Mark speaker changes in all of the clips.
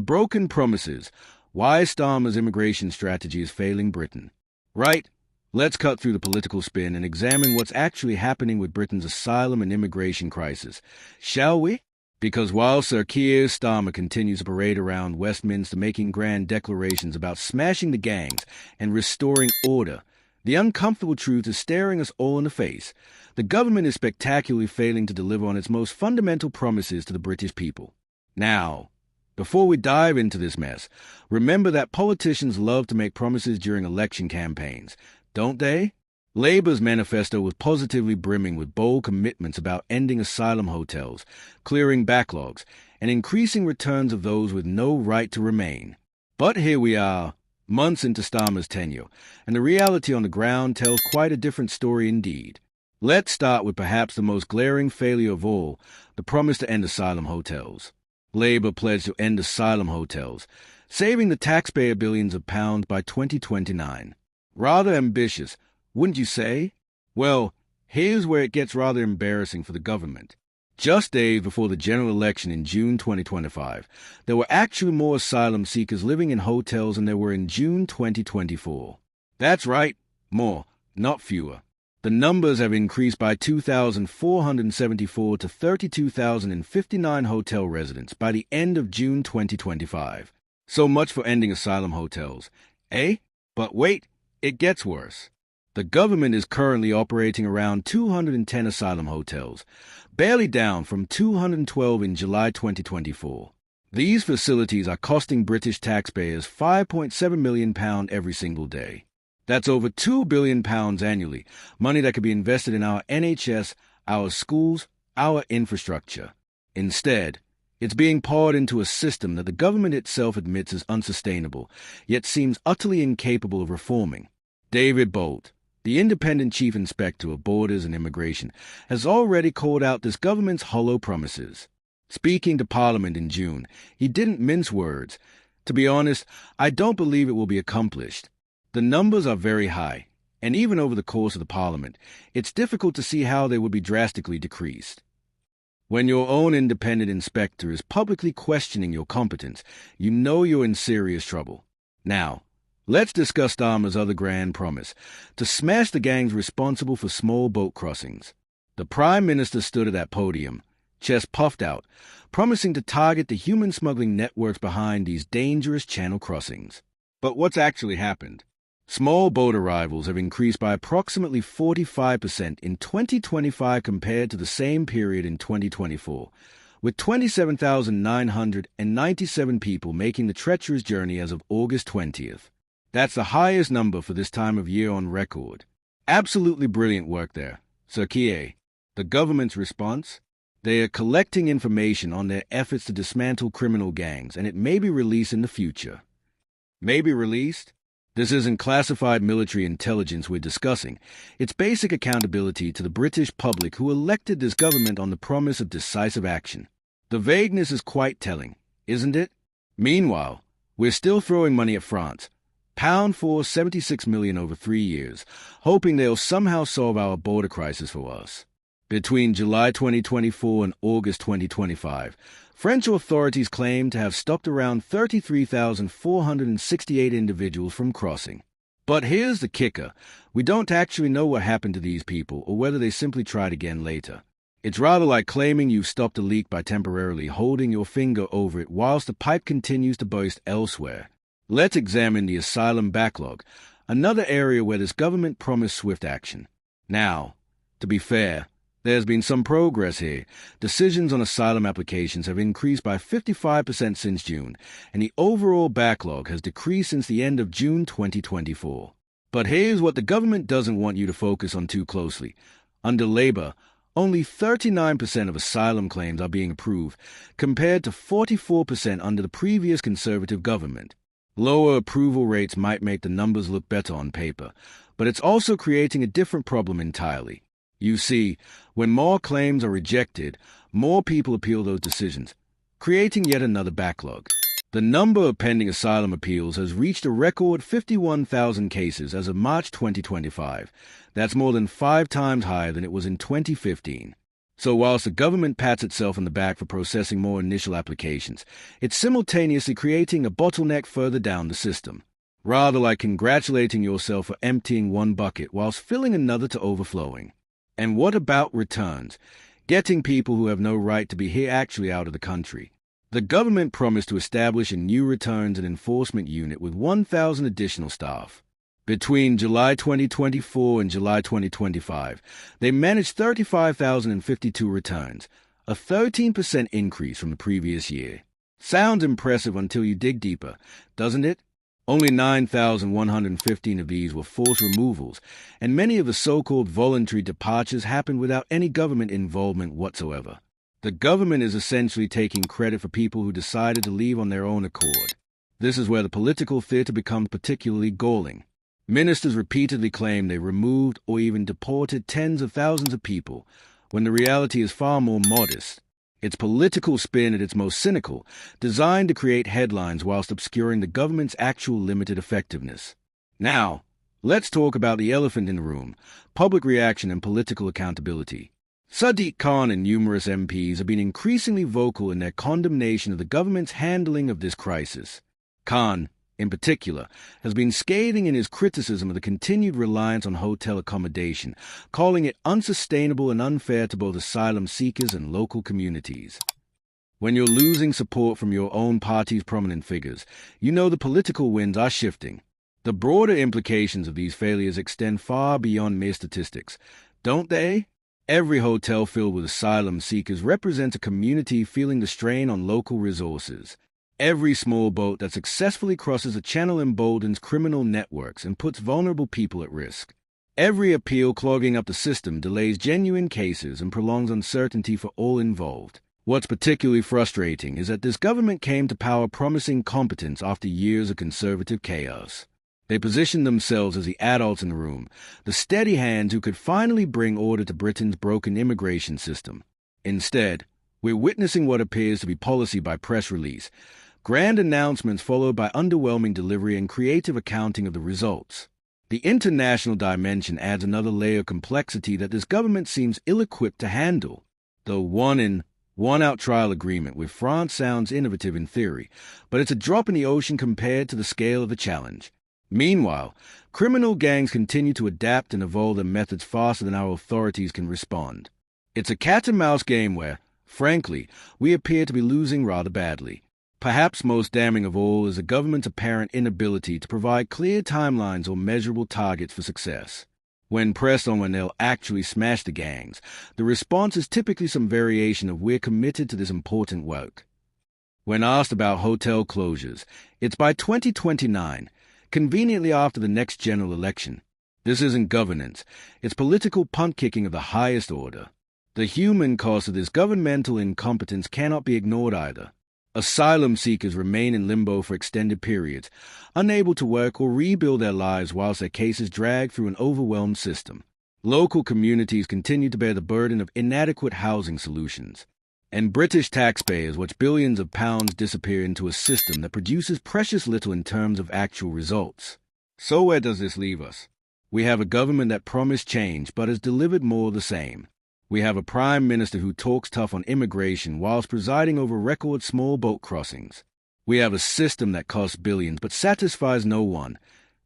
Speaker 1: broken promises. Why Starmer's immigration strategy is failing Britain. Right? Let's cut through the political spin and examine what's actually happening with Britain's asylum and immigration crisis. Shall we? Because while Sir Keir Starmer continues to parade around Westminster making grand declarations about smashing the gangs and restoring order, the uncomfortable truth is staring us all in the face. The government is spectacularly failing to deliver on its most fundamental promises to the British people. Now, before we dive into this mess, remember that politicians love to make promises during election campaigns, don't they? Labour's manifesto was positively brimming with bold commitments about ending asylum hotels, clearing backlogs, and increasing returns of those with no right to remain. But here we are, months into Starmer's tenure, and the reality on the ground tells quite a different story indeed. Let's start with perhaps the most glaring failure of all, the promise to end asylum hotels. Labour pledged to end asylum hotels, saving the taxpayer billions of pounds by 2029. Rather ambitious, wouldn't you say? Well, here's where it gets rather embarrassing for the government. Just days before the general election in June 2025, there were actually more asylum seekers living in hotels than there were in June 2024. That's right, more, not fewer. The numbers have increased by 2,474 to 32,059 hotel residents by the end of June 2025. So much for ending asylum hotels, eh? But wait, it gets worse. The government is currently operating around 210 asylum hotels, barely down from 212 in July 2024. These facilities are costing British taxpayers £5.7 million every single day. That's over £2 billion annually, money that could be invested in our NHS, our schools, our infrastructure. Instead, it's being poured into a system that the government itself admits is unsustainable, yet seems utterly incapable of reforming. David Bolt, the independent chief inspector of borders and immigration, has already called out this government's hollow promises. Speaking to Parliament in June, he didn't mince words. To be honest, I don't believe it will be accomplished. The numbers are very high, and even over the course of the Parliament, it's difficult to see how they would be drastically decreased. When your own independent inspector is publicly questioning your competence, you know you're in serious trouble. Now, let's discuss Starmer's other grand promise, to smash the gangs responsible for small boat crossings. The Prime Minister stood at that podium, chest puffed out, promising to target the human smuggling networks behind these dangerous channel crossings. But what's actually happened? Small boat arrivals have increased by approximately 45% in 2025 compared to the same period in 2024, with 27,997 people making the treacherous journey as of August 20th. That's the highest number for this time of year on record. Absolutely brilliant work there, Sir Keir. The government's response? They are collecting information on their efforts to dismantle criminal gangs, and it may be released in the future. May be released? This isn't classified military intelligence we're discussing. It's basic accountability to the British public who elected this government on the promise of decisive action. The vagueness is quite telling, isn't it? Meanwhile, we're still throwing money at France. £76 million over 3 years, hoping they'll somehow solve our border crisis for us. Between July 2024 and August 2025, French authorities claim to have stopped around 33,468 individuals from crossing. But here's the kicker. We don't actually know what happened to these people or whether they simply tried again later. It's rather like claiming you've stopped a leak by temporarily holding your finger over it whilst the pipe continues to burst elsewhere. Let's examine the asylum backlog, another area where this government promised swift action. Now, to be fair, there's been some progress here. Decisions on asylum applications have increased by 55% since June, and the overall backlog has decreased since the end of June 2024. But here's what the government doesn't want you to focus on too closely. Under Labour, only 39% of asylum claims are being approved, compared to 44% under the previous Conservative government. Lower approval rates might make the numbers look better on paper, but it's also creating a different problem entirely. You see, when more claims are rejected, more people appeal those decisions, creating yet another backlog. The number of pending asylum appeals has reached a record 51,000 cases as of March 2025. That's more than 5 times higher than it was in 2015. So whilst the government pats itself on the back for processing more initial applications, it's simultaneously creating a bottleneck further down the system. Rather like congratulating yourself for emptying one bucket whilst filling another to overflowing. And what about returns? Getting people who have no right to be here actually out of the country. The government promised to establish a new returns and enforcement unit with 1,000 additional staff. Between July 2024 and July 2025, they managed 35,052 returns, a 13% increase from the previous year. Sounds impressive until you dig deeper, doesn't it? Only 9,115 of these were forced removals, and many of the so-called voluntary departures happened without any government involvement whatsoever. The government is essentially taking credit for people who decided to leave on their own accord. This is where the political theater becomes particularly galling. Ministers repeatedly claim they removed or even deported tens of thousands of people, when the reality is far more modest. It's political spin at its most cynical, designed to create headlines whilst obscuring the government's actual limited effectiveness. Now, let's talk about the elephant in the room, public reaction and political accountability. Sadiq Khan and numerous MPs have been increasingly vocal in their condemnation of the government's handling of this crisis. Khan, in particular, has been scathing in his criticism of the continued reliance on hotel accommodation, calling it unsustainable and unfair to both asylum seekers and local communities. When you're losing support from your own party's prominent figures, you know the political winds are shifting. The broader implications of these failures extend far beyond mere statistics, don't they? Every hotel filled with asylum seekers represents a community feeling the strain on local resources. Every small boat that successfully crosses a channel emboldens criminal networks and puts vulnerable people at risk. Every appeal clogging up the system delays genuine cases and prolongs uncertainty for all involved. What's particularly frustrating is that this government came to power promising competence after years of conservative chaos. They positioned themselves as the adults in the room, the steady hands who could finally bring order to Britain's broken immigration system. Instead, we're witnessing what appears to be policy by press release, grand announcements followed by underwhelming delivery and creative accounting of the results. The international dimension adds another layer of complexity that this government seems ill-equipped to handle. The one-in, one-out trial agreement with France sounds innovative in theory, but it's a drop in the ocean compared to the scale of the challenge. Meanwhile, criminal gangs continue to adapt and evolve their methods faster than our authorities can respond. It's a cat-and-mouse game where, frankly, we appear to be losing rather badly. Perhaps most damning of all is the government's apparent inability to provide clear timelines or measurable targets for success. When pressed on when they'll actually smash the gangs, the response is typically some variation of "we're committed to this important work." When asked about hotel closures, it's by 2029, conveniently after the next general election. This isn't governance, it's political punt-kicking of the highest order. The human cost of this governmental incompetence cannot be ignored either. Asylum seekers remain in limbo for extended periods, unable to work or rebuild their lives whilst their cases drag through an overwhelmed system. Local communities continue to bear the burden of inadequate housing solutions. And British taxpayers watch billions of pounds disappear into a system that produces precious little in terms of actual results. So where does this leave us? We have a government that promised change but has delivered more of the same. We have a prime minister who talks tough on immigration whilst presiding over record small boat crossings. We have a system that costs billions but satisfies no one,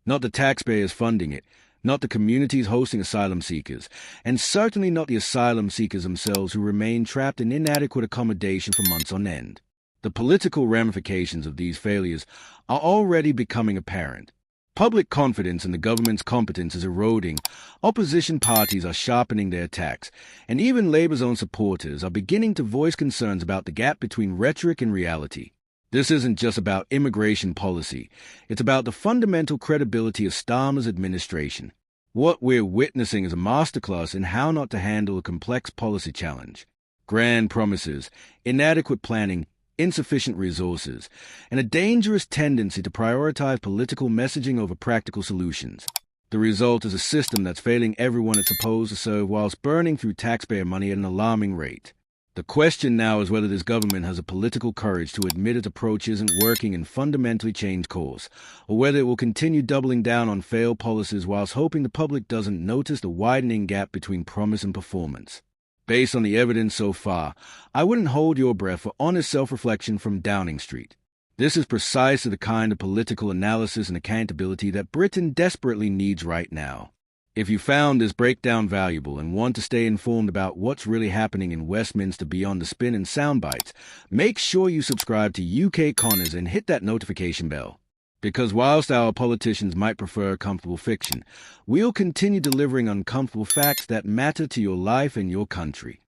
Speaker 1: not the taxpayers funding it, not the communities hosting asylum seekers, and certainly not the asylum seekers themselves who remain trapped in inadequate accommodation for months on end. The political ramifications of these failures are already becoming apparent. Public confidence in the government's competence is eroding, opposition parties are sharpening their attacks, and even Labour's own supporters are beginning to voice concerns about the gap between rhetoric and reality. This isn't just about immigration policy, it's about the fundamental credibility of Starmer's administration. What we're witnessing is a masterclass in how not to handle a complex policy challenge. Grand promises, inadequate planning, insufficient resources, and a dangerous tendency to prioritize political messaging over practical solutions. The result is a system that's failing everyone it's supposed to serve whilst burning through taxpayer money at an alarming rate. The question now is whether this government has a political courage to admit its approach isn't working and fundamentally change course, or whether it will continue doubling down on failed policies whilst hoping the public doesn't notice the widening gap between promise and performance. Based on the evidence so far, I wouldn't hold your breath for honest self-reflection from Downing Street. This is precisely the kind of political analysis and accountability that Britain desperately needs right now. If you found this breakdown valuable and want to stay informed about what's really happening in Westminster beyond the spin and sound bites, make sure you subscribe to UK Connors and hit that notification bell. Because whilst our politicians might prefer comfortable fiction, we'll continue delivering uncomfortable facts that matter to your life and your country.